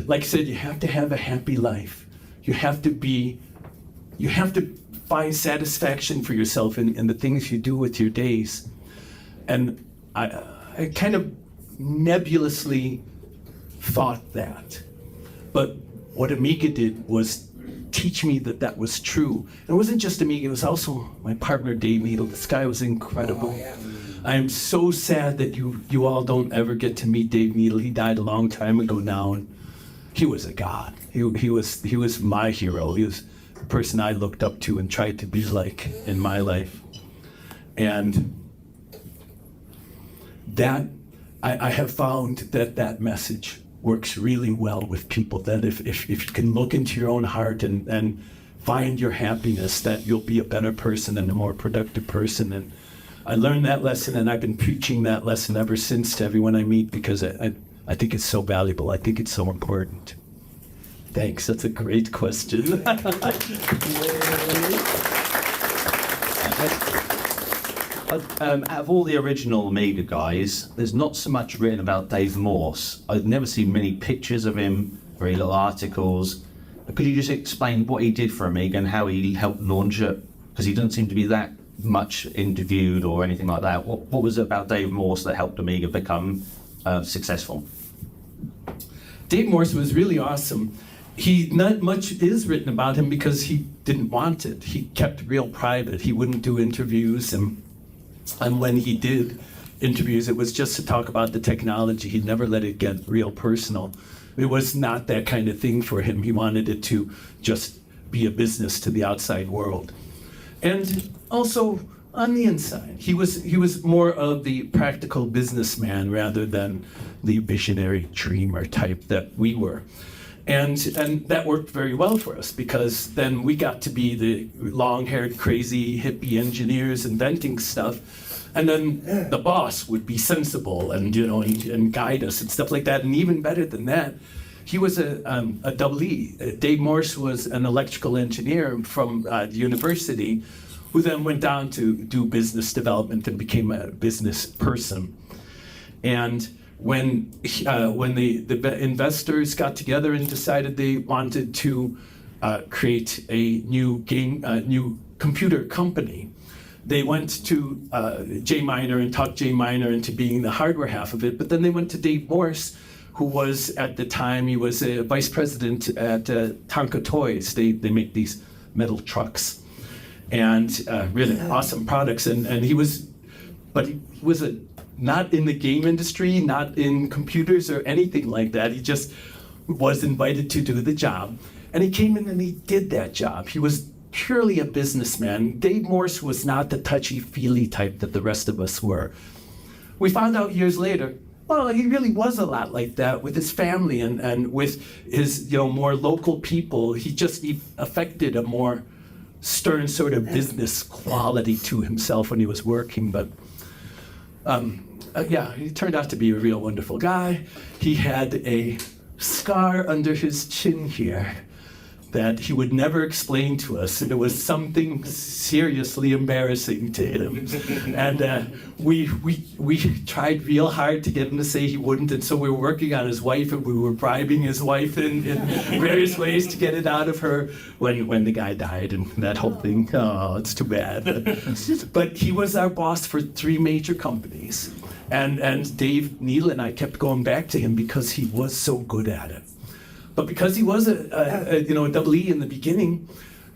like I said, you have to have a happy life. You have to find satisfaction for yourself in the things you do with your days. And I kind of nebulously thought that. But what Amiga did was teach me that was true. And it wasn't just Amiga, it was also my partner, Dave Needle. This guy was incredible. I am so sad that you all don't ever get to meet Dave Needle. He died a long time ago now, and he was a god. He was my hero. He was the person I looked up to and tried to be like in my life. And that I have found that message works really well with people, that if you can look into your own heart and find your happiness, that you'll be a better person and a more productive person. And I learned that lesson, and I've been preaching that lesson ever since to everyone I meet, because I think it's so valuable. I think it's so important. Thanks, that's a great question. Out of all the original Amiga guys, there's not so much written about Dave Morse. I've never seen many pictures of him, very little articles. Could you just explain what he did for Amiga and how he helped launch it? Because he doesn't seem to be that much interviewed or anything like that. What was it about Dave Morse that helped Amiga become successful? Dave Morse was really awesome. Not much is written about him because he didn't want it. He kept real private. He wouldn't do interviews, and when he did interviews, it was just to talk about the technology. He never let it get real personal. It was not that kind of thing for him. He wanted it to just be a business to the outside world. And also on the inside, he was more of the practical businessman rather than the visionary dreamer type that we were. And that worked very well for us, because then we got to be the long-haired, crazy, hippie engineers inventing stuff. And then the boss would be sensible and, and guide us and stuff like that. And even better than that, he was a double E. Dave Morse was an electrical engineer from the university, who then went on to do business development and became a business person. And when the investors got together and decided they wanted to create a new computer company, they went to Jay Miner and talked Jay Miner into being the hardware half of it. But then they went to Dave Morse, who was at the time, he was a vice president at Tonka Toys. They make these metal trucks and really awesome products. And he was not in the game industry, not in computers or anything like that. He just was invited to do the job. And he came in and he did that job. He was purely a businessman. Dave Morse was not the touchy-feely type that the rest of us were. We found out years later, well, he really was a lot like that with his family and with his more local people. He affected a more stern sort of business quality to himself when he was working. But he turned out to be a real wonderful guy. He had a scar under his chin here that he would never explain to us, and it was something seriously embarrassing to him. And we tried real hard to get him to say he wouldn't, and so we were working on his wife, and we were bribing his wife in various ways to get it out of her when the guy died, and that whole thing. Oh, it's too bad. But he was our boss for 3 major companies, and Dave, Neil, and I kept going back to him because he was so good at it. But because he was a double E in the beginning,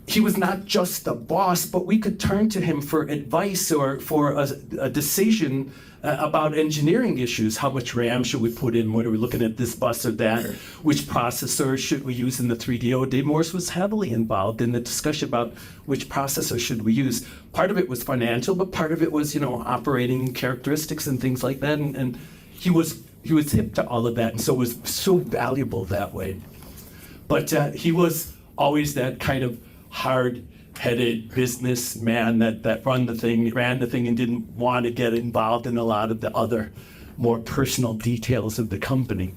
he was not just a boss, but we could turn to him for advice or for a decision about engineering issues. How much RAM should we put in? What are we looking at, this bus or that? Which processor should we use in the 3DO? Dave Morse was heavily involved in the discussion about which processor should we use. Part of it was financial, but part of it was, operating characteristics and things like that. And he was hip to all of that, and so was so valuable that way. But he was always that kind of hard-headed businessman that ran the thing and didn't want to get involved in a lot of the other more personal details of the company.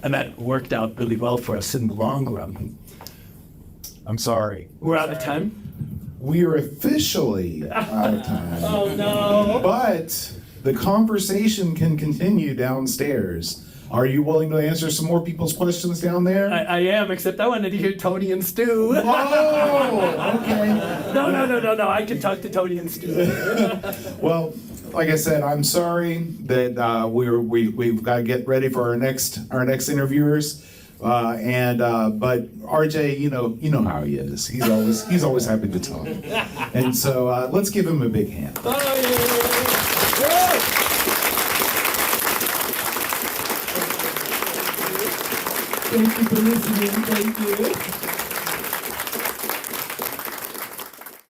And that worked out really well for us in the long run. I'm sorry. We're out of time? We are officially out of time. Oh, no. But the conversation can continue downstairs. Are you willing to answer some more people's questions down there? I am, except I wanted to hear Tony and Stu. Oh, okay. No. I can talk to Tony and Stu. Well, like I said, I'm sorry that we've got to get ready for our next interviewers. But RJ, you know how he is. He's always happy to talk. And so let's give him a big hand. Thank you for listening. Thank you.